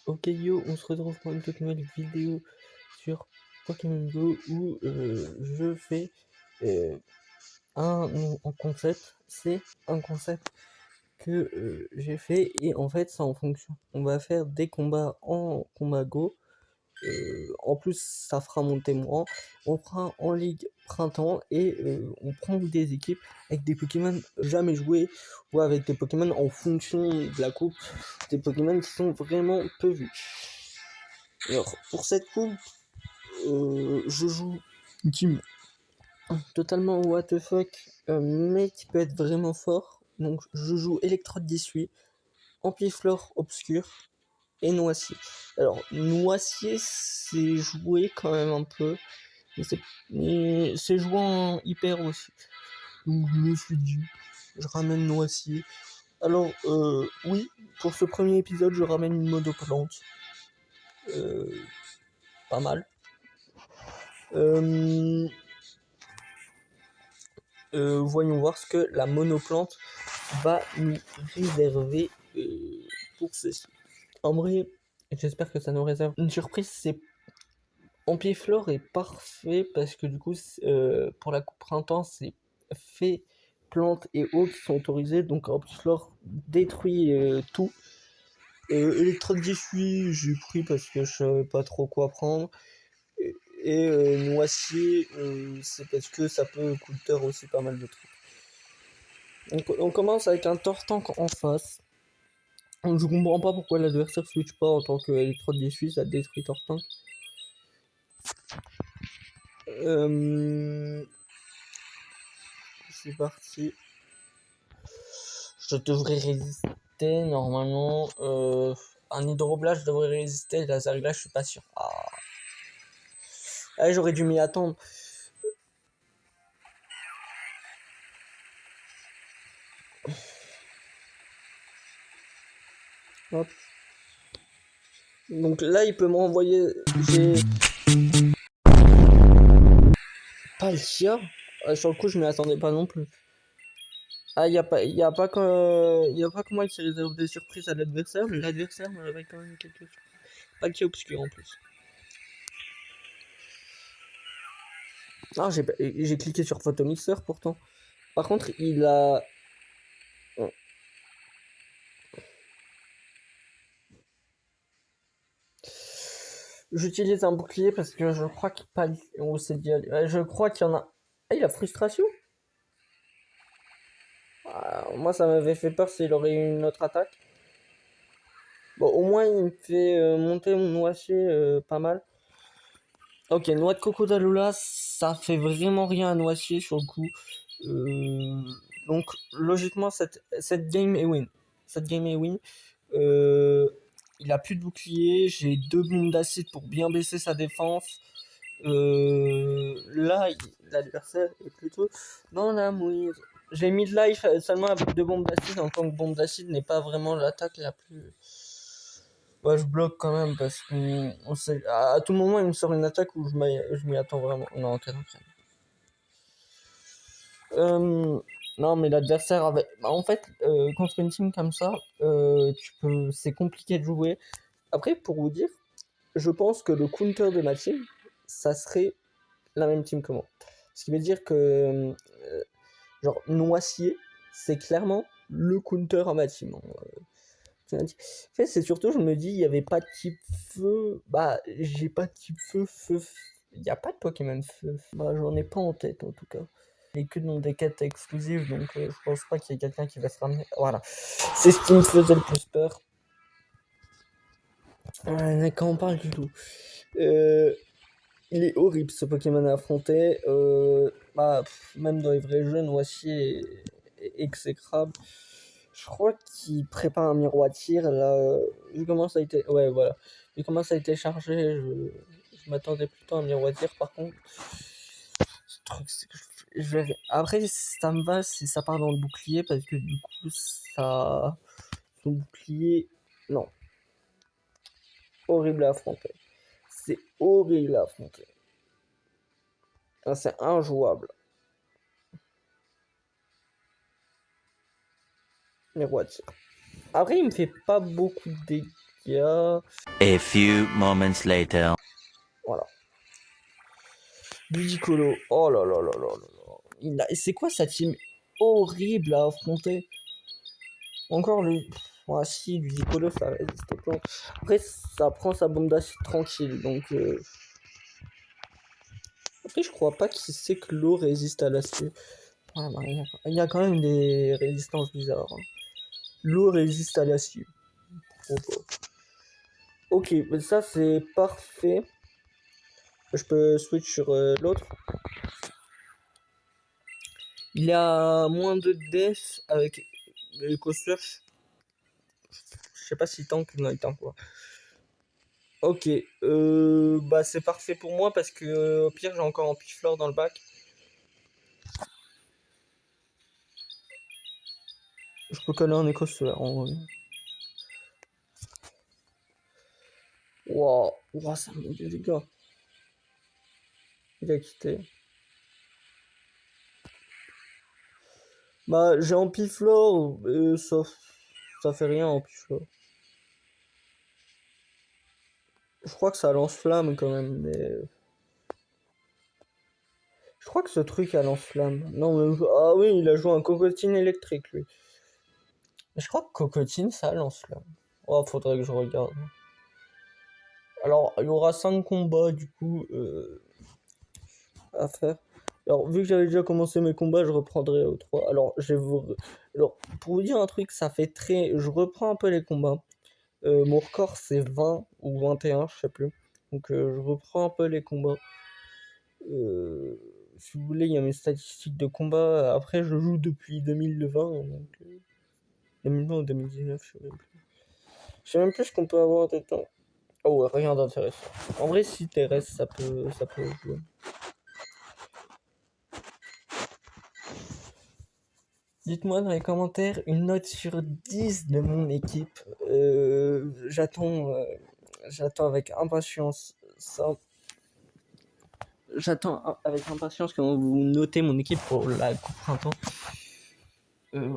Ok yo, on se retrouve pour une toute nouvelle vidéo sur Pokémon Go où je fais un concept. C'est un concept que j'ai fait et en fait c'est en fonction. On va faire des combats en combat Go. En plus ça fera monter mon rang. On fera en ligue printemps et on prend des équipes avec des Pokémon jamais joués ou avec des Pokémon en fonction de la coupe, des Pokémon qui sont vraiment peu vus. Alors pour cette coupe, je joue une team totalement what the fuck, mais qui peut être vraiment fort. Donc je joue Electrode 18, Ampiflore Obscur et Noisier. Alors Noisier c'est joué quand même un peu, mais c'est joué en hyper aussi. Donc je me suis dit, je ramène Noisier. Alors oui, pour ce premier épisode je ramène une monoplante. Pas mal. Voyons voir ce que la monoplante va nous réserver pour ceci. En vrai, j'espère que ça nous réserve une surprise. C'est Ampiflore est parfait parce que du coup, pour la coupe printemps, c'est fait plantes et eau qui sont autorisées. Donc Ampiflore détruit tout. Electrode 18, j'ai pris parce que je savais pas trop quoi prendre. Et Noisier, c'est parce que ça peut coûter aussi pas mal de trucs. Donc, on commence avec un Tortank en face. Je comprends pas pourquoi l'adversaire switch pas en tant qu'électrode 18, ça détruit Tortank. C'est parti. Je devrais résister normalement. Un hydroblast devrait résister. Laser glace, je suis pas sûr. Ah, j'aurais dû m'y attendre. Hop. Donc là, il peut m'envoyer. J'ai. Palkia. Sur le coup, je m'y attendais pas non plus. Ah, y a pas comment il se réserve des surprises à l'adversaire. L'adversaire me révèle quand même quelque chose. Palkia obscur en plus. Ah, j'ai cliqué sur Photomixer pourtant. Par contre, il a. J'utilise un bouclier parce que je crois qu'il pas. Oh, c'est bien. Je crois qu'il y en a. Ah, il a frustration. Moi, ça m'avait fait peur s'il aurait eu une autre attaque. Bon, au moins, il me fait monter mon noisier pas mal. Ok, noix de coco d'Alola, ça fait vraiment rien à noisier sur le coup. Donc, logiquement, cette game est win. Cette game est win. Il a plus de bouclier. J'ai 2 bombes d'acide pour bien baisser sa défense. Là, l'adversaire est plutôt dans la mouise. J'ai mis de life seulement avec 2 bombes d'acide, en tant que bombe d'acide n'est pas vraiment l'attaque la plus. Ouais, je bloque quand même parce que sait, à tout moment il me sort une attaque où je m'y attends vraiment. Non, canon. Non, mais l'adversaire avait. Bah, en fait, contre une team comme ça, c'est compliqué de jouer. Après, pour vous dire, je pense que le counter de ma team, ça serait la même team que moi. Ce qui veut dire que genre Noisier, c'est clairement le counter à ma team. En fait, c'est surtout, je me dis, il n'y avait pas de type feu. Bah, j'ai pas de type feu. Il n'y a pas de Pokémon feu. Bah, j'en ai pas en tête en tout cas. Et que dans des quêtes exclusives, donc je pense pas qu'il y ait quelqu'un qui va se ramener. Voilà. C'est ce qui me faisait le plus peur. Quand on parle du tout. Il est horrible ce Pokémon à affronter. Même dans les vrais jeux, Noisier est exécrable. Je crois qu'il prépare un miroitir. Là, il commence à être. Ouais, voilà. Il commence à être chargé. Je m'attendais plutôt à un miroitir par contre. Ce truc, c'est que après, ça me va si ça part dans le bouclier parce que du coup, ça. Son bouclier. Non. Horrible à affronter. C'est horrible à affronter. C'est injouable. Miroitir. Après, il me fait pas beaucoup de dégâts. qu'il y a. A few moments later. Voilà. Ludicolo. Oh là là là là là là. C'est quoi sa team horrible à affronter? Encore lui. Ah si, Ludicolo, ça résiste pas. Après, ça prend sa bombe d'acide tranquille, donc... Après, je crois pas qu'il sait que l'eau résiste à l'acier. Ah, bah, il y a quand même des résistances bizarres. Hein. L'eau résiste à l'acier. Ok, ça c'est parfait. Je peux switch sur l'autre. Il a moins de death avec le co-surf. Je sais pas s'il tank ou non, il tank quoi. Ok, bah c'est parfait pour moi parce que au pire j'ai encore un piflore dans le bac. Je peux coller un écho solaire en vrai. Waouh, wow, ça me dit les gars. Il a quitté. Bah j'ai un piflore, ça fait rien en piflore. Je crois que ça lance flamme quand même, mais... Je crois que ce truc a lance-flamme. Non, mais... Ah oui, il a joué un cocotine électrique, lui. Mais je crois que cocotine, ça lance-flamme. Oh, faudrait que je regarde. Alors, il y aura 5 combats, du coup, à faire. Alors, vu que j'avais déjà commencé mes combats, je reprendrai au 3. Alors, Alors, pour vous dire un truc, ça fait très... Je reprends un peu les combats. Mon record, c'est 20 ou 21, je sais plus. Donc, je reprends un peu les combats. Si vous voulez, il y a mes statistiques de combat. Après, je joue depuis 2020. Donc, 2020 ou 2019, je sais même plus. Je sais même plus ce qu'on peut avoir de temps. Oh ouais, rien d'intéressant. En vrai, si Thérèse, ça peut jouer. Dites-moi dans les commentaires une note sur 10 de mon équipe. J'attends avec impatience ça. J'attends avec impatience quand vous notez mon équipe pour la Coupe Printemps.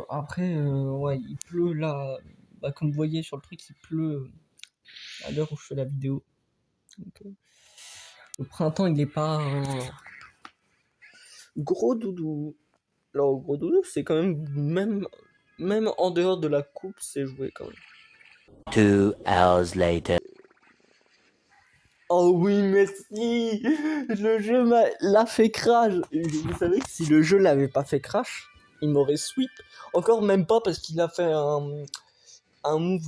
Après, ouais, il pleut là. Bah, comme vous voyez sur le truc, il pleut à l'heure où je fais la vidéo. Donc, le printemps, il n'est pas gros doudou. Alors, gros doudou, c'est quand même en dehors de la coupe, c'est joué quand même. 2 hours later. Oh oui, merci. Le jeu l'a fait crash. Vous savez que si le jeu l'avait pas fait crash, il m'aurait sweep. Encore même pas parce qu'il a fait un move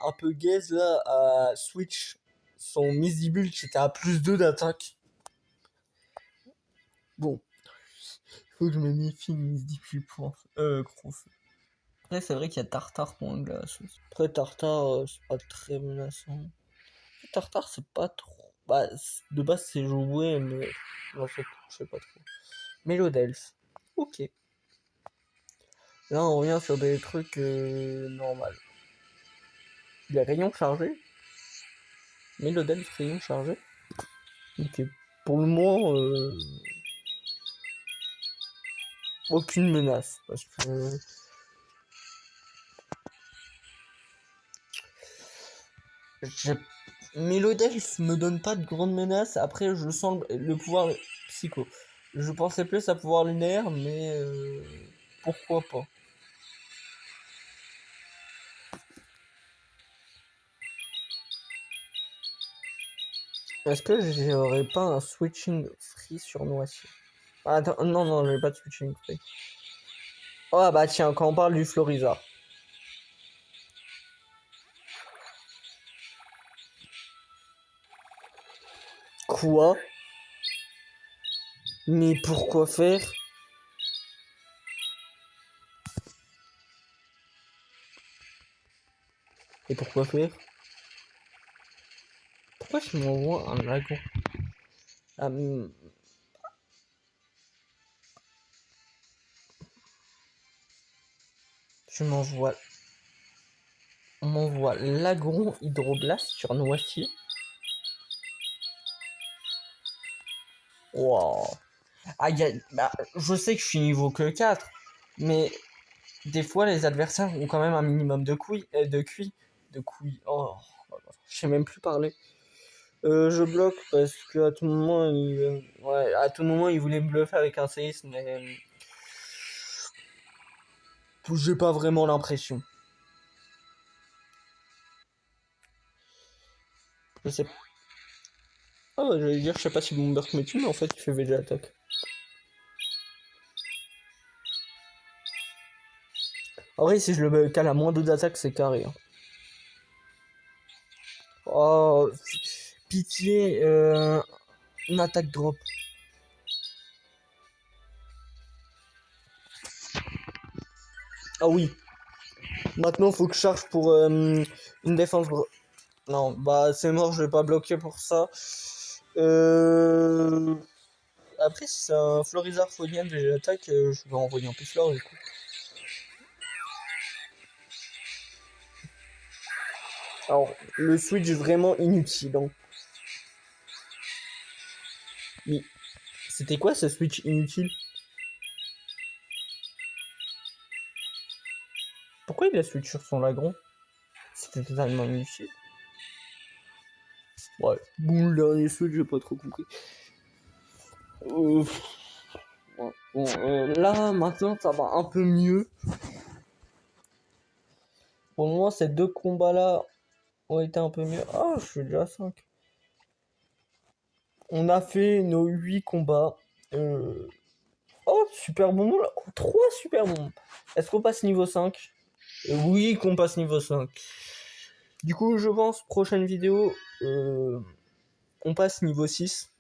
un peu gaze là à switch son Mizibul qui était à +2 d'attaque. Bon, il faut que je me méfie Mizibul pour gros feu. Après c'est vrai qu'il y a Tartare pour un glace. Après Tartare c'est pas très menaçant. Tartare c'est pas trop. Bah de base c'est joué mais en fait je sais pas trop. Mélodelph. Ok. Là on revient sur des trucs normaux. Il y a rayon chargé. Mélodelph rayon chargé. Ok. Pour le moment, aucune menace. Parce que. Mélodelph me donne pas de grandes menaces. Après, je sens le pouvoir psycho. Je pensais plus à pouvoir lunaire, mais pourquoi pas. Est-ce que j'aurais pas un switching free sur Noisy? Ah, attends, non, j'ai pas de switching free. Oh bah tiens, quand on parle du Florizard. Quoi? Mais pourquoi faire? Et pourquoi faire? Pourquoi je m'envoie un dragon? Je m'envoie. On m'envoie l'agron hydroblast sur Noisy. Wow. Ah, bah, je sais que je suis niveau que 4, mais des fois les adversaires ont quand même un minimum de QI. de couilles. Oh, je sais même plus parler. Je bloque parce qu'à tout moment, à tout moment, il voulait me bluffer avec un séisme, mais j'ai pas vraiment l'impression. Je sais pas. Ah, j'allais dire, je sais pas si Bloomberg me tue, mais en fait, il fait VG attaque. En vrai, si je le cale à moins 2 d'attaque, c'est carré. Hein. Oh, pitié, une attaque drop. Ah oui. Maintenant, faut que je charge pour une défense. Non, bah c'est mort, je vais pas bloquer pour ça. Après, si c'est un Florizard Phonian et j'attaque, je vais envoyer un Pifleur du coup. Alors, le switch est vraiment inutile. Hein. Mais c'était quoi ce switch inutile? Pourquoi il a switch sur son Lagron? C'était totalement inutile. Ouais, bon, le dernier switch, j'ai pas trop compris. Bon, là, maintenant, ça va un peu mieux. Pour le moment, ces 2 combats-là ont été un peu mieux. Ah, je suis déjà à 5. On a fait nos 8 combats. Oh, super bon. 3 super bons. Est-ce qu'on passe niveau 5? Oui, qu'on passe niveau 5. Du coup, je pense, prochaine vidéo, on passe niveau 6.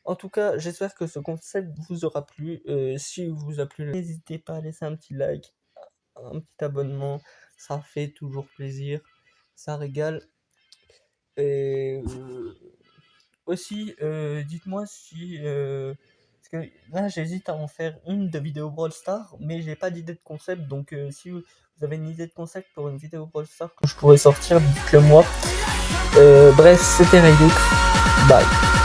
En tout cas, j'espère que ce concept vous aura plu. Si vous a plu, n'hésitez pas à laisser un petit like, un petit abonnement. Ça fait toujours plaisir. Ça régale. Et aussi, dites-moi si... parce que là, j'hésite à en faire une de vidéo Brawl Stars, mais j'ai pas d'idée de concept. Donc, si vous avez une idée de concept pour une vidéo Brawl Stars que je pourrais sortir, dites-le moi. Bref, c'était Raidux. Bye.